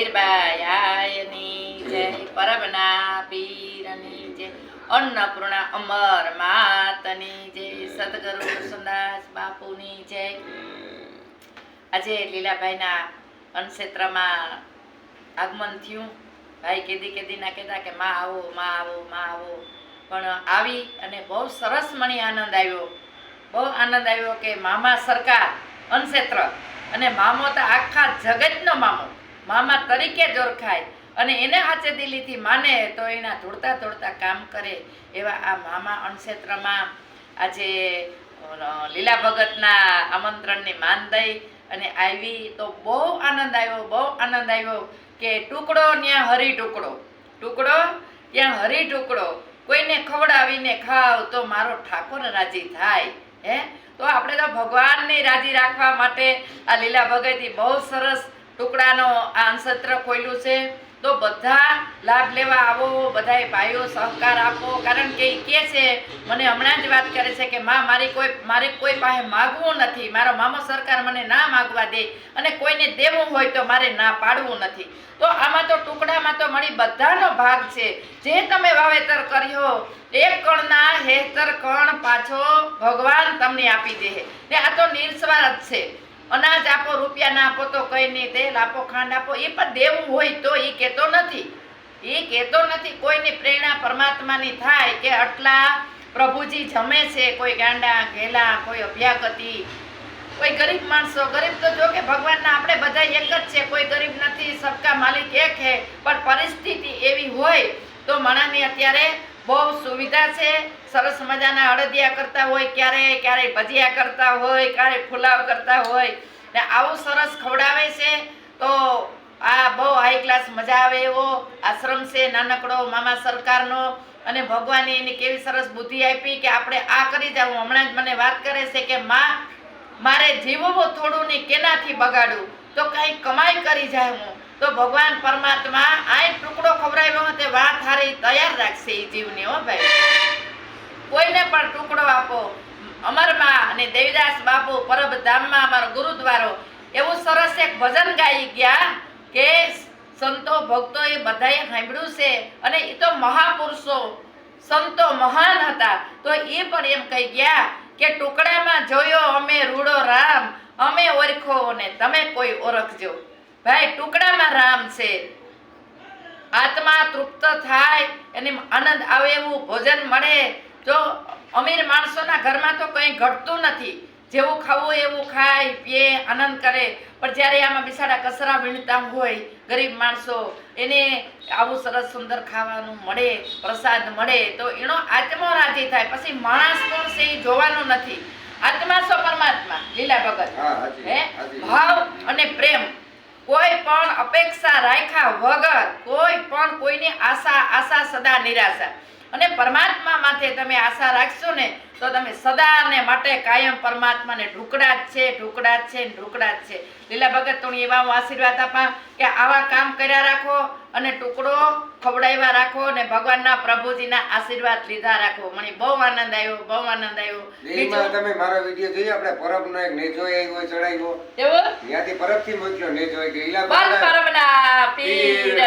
લીરબાઈ આયની જય, પરબના પીરની જય, અન્નપૂર્ણા અમર માતની જય, સદગુરુ સુંદાસ બાપુની જય. આજે લીલાભાઈના અન્નક્ષેત્રમાં આગમન થયું. ભાઈ કેદીના કહેતા કે માં આવો, માં આવો, માં આવો. પણ આવી અને બહુ સરસ મને આનંદ આવ્યો, બહુ આનંદ આવ્યો કે મામા સરકાર અન્નક્ષેત્ર અને મામો તો આખા જગતનો મામો, મામા તરીકે જ ઓળખાય અને એને હાથે દિલીથી માને તો એના ધોળતા ધોળતા કામ કરે એવા આ મામા અન્નક્ષેત્રમાં આજે લીલા ભગતના આમંત્રણની માન દઈ અને આવી તો બહુ આનંદ આવ્યો, બહુ આનંદ આવ્યો કે ટુકડો ત્યાં હરી ટુકડો, ટુકડો ત્યાં હરી ટુકડો. કોઈને ખવડાવીને ખાવ તો મારો ઠાકોર રાજી થાય. હે તો આપણે તો ભગવાનને રાજી રાખવા માટે આ લીલા ભગતી બહુ સરસ ટુકડાનો આ અન્નક્ષેત્ર ખોલ્યું છે. તો બધા લાભ લેવા આવો, બધાય ભાઈઓ સહકાર આપો. કારણ કે એ કહે છે, મને હમણાં જ વાત કરે છે કે માં મારે કોઈ પાસે માગવું નથી, મારો મામો સરકાર મને ના માગવા દે અને કોઈને દેવું હોય તો મારે ના પાડવું નથી. તો આમાં તો ટુકડામાં તો મળી બધાનો ભાગ છે. જે તમે વાવેતર કર્યો એક કણના હેતર કણ પાછો ભગવાન તમને આપી દે. ને આ તો નિર્સ્વાર્થ છે. અનાજ આપો, રૂપિયા ના આપો તો કઈ નહીં, તેલ આપો, ખાંડ આપો, એ પણ દેવું હોય તો એ કહેતો નથી, એ કહેતો નથી. કોઈની પ્રેરણા પરમાત્માની થાય કે આટલા પ્રભુજી જમે છે, કોઈ ગાંડા ઘેલા, કોઈ અભ્યાગતિ, કોઈ ગરીબ માણસો. ગરીબ તો જો કે ભગવાનના આપણે બધા એક જ છે, કોઈ ગરીબ નથી, સબકા માલિક એક હે. પણ પરિસ્થિતિ એવી હોય તો માણસની અત્યારે બહુ સુવિધા છે. સરસ મજાના અડદિયા કરતા હોય, ક્યારેય ભજીયા કરતા હોય, ક્યારેય ફુલાવ કરતા હોય ને આવું સરસ ખવડાવે છે. તો આ બહુ હાઈ ક્લાસ મજા આવે એવો આશ્રમ છે, નાનકડો મામા સરકારનો. અને ભગવાને એની કેવી સરસ બુદ્ધિ આપી કે આપણે આ કરી જાઉં. હમણાં જ મને વાત કરે છે કે માં મારે જીવવું થોડું ને કેનાથી બગાડું, તો કંઈ કમાઈ કરી જાય હું તો ભગવાન પરમાત્મા આ ટુકડો ખવડાવ્યો તે વાત હારી તૈયાર રાખશે એ જીવને. હો ભાઈ, કોઈને પણ ટુકડો આપો. અમરમાં અને દેવીદાસ બાપુ પરબધામમાં અમારો ગુરુદ્વારો એવું સરસ એક ભજન ગાઈ ગયા કે સંતો ભક્તો એ બધાએ સાંભળ્યું છે અને એ તો મહાપુરુષો સંતો મહાન હતા. તો એ પણ એમ કહી ગયા કે ટુકડામાં જોયો અમે રૂડો રામ, અમે ઓળખો ને તમે કોઈ ઓળખજો. ભાઈ ટુકડામાં રામ છે. આત્મા તૃપ્ત થાય એને આનંદ આવે એવું ભોજન મળે. જો અમીર માણસોના ઘરમાં તો કંઈ ઘટતું નથી, જેવું ખાવું એવું ખાય પીએ આનંદ કરે. પણ જ્યારે આમાં બિચારા કચરા વીણતા હોય ગરીબ માણસો, એને આવું સરસ સુંદર ખાવાનું મળે, પ્રસાદ મળે તો એનો આત્મા રાજી થાય. પછી માણસ કોણ છે એ જોવાનું નથી. આત્મા સો પરમાત્મા. લીલા ભગત હે ભાવ અને પ્રેમ, કોઈ પણ અપેક્ષા રાખ્યા વગર, કોઈ પણ કોઈની આશા સદા નિરાશા. અને પરમાત્મા માથે તમે આશા રાખશો ને તો તમે સદા ને માટે કાયમ પરમાત્માને ઢુકડા જ છે, ઢુકડા જ છે, ઢુકડા જ છે. લીલા ભગત તો એવા આશીર્વાદ આપા કે આવા કામ કર્યા રાખો અને ટુકડો ખવડાવ્યા રાખો ને ભગવાનના પ્રભુજીના આશીર્વાદ લીધા રાખો. મને બહુ આનંદ આવ્યો, બહુ આનંદ આવ્યો. બીજું તમે મારો વિડિયો જોયો, આપણે પરબનો એક નેજો આવ્યો ચડાવ્યો, એવો ત્યાંથી પરબથી મોકલ્યો નેજો કે લીલા ભગત પરબના પીરની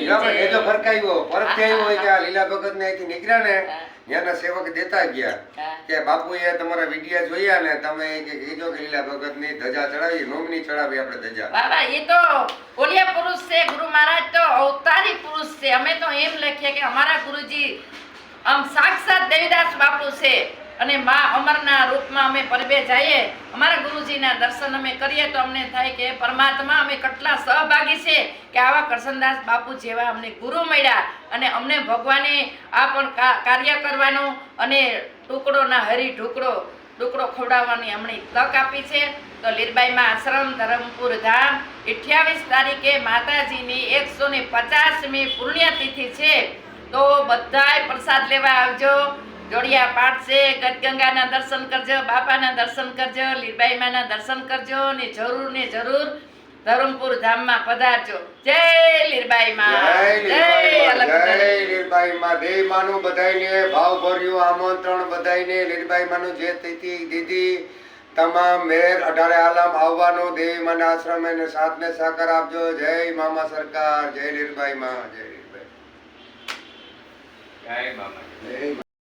જય. નેજો ફરકાવ્યો, પરબથી આવ્યો હોય કે આ લીલા ભગત ને અહીંથી નીકળ્યા ને ત્યાંના સેવક દેતા ગયા કે બાપુએ તમારા વિડિયા જોયા ને તમે કીધો કે લીલા ભગત ની ધજા ચડાવી, નોમની ચડાવી આપણે ધજા. બાબા એ તો ઓલિયા પુરુષ છે. ગુરુ મહારાજ તો અવતારી પુરુષ છે. અમે તો એમ લખીએ કે અમારા ગુરુજી આમ સાક્ષાત દેવીદાસ બાપુ છે અને માં અમરના રૂપમાં અમે પરબે જઈએ, અમારા ગુરુજીના દર્શન અમે કરીએ તો અમને થાય કે પરમાત્મા અમે કેટલા સહભાગી છે કે આવા કરશનદાસ બાપુ જેવા અમને ગુરુ મળ્યા અને અમને ભગવાને આ પણ કાર્ય કરવાનું અને ટુકડોના હરી ટુકડો ખવડાવવાની અમને તક આપી છે. તો લીરબાઈમાં આશ્રમ ધરમપુર ધામ 28 તારીખે માતાજીની 150મી પુણ્યતિથિ છે. તો બધાય પ્રસાદ લેવા આવજો. જોડિયા પાઠ છે, ગદગંગાના દર્શન કરજો, બાપાના દર્શન કરજો, લીરબાઈમાના દર્શન કરજો ને જરૂર ધરમપુર ધામમાં પધારજો. જય લીરબાઈમાં, જય લીરબાઈમાં. દેવ માનું બધાયને ભાવભર્યું આમંત્રણ, બધાયને લીરબાઈમાનું જે તિથિ દીધી તમામ મેર 18 આલમ આવવાનો દેવી માના આશ્રમ એને સાથને સાકાર આપજો. જય મામા સરકાર, જય લીલબાઈ માં, જય લીલબાઈ, જય મામા. જય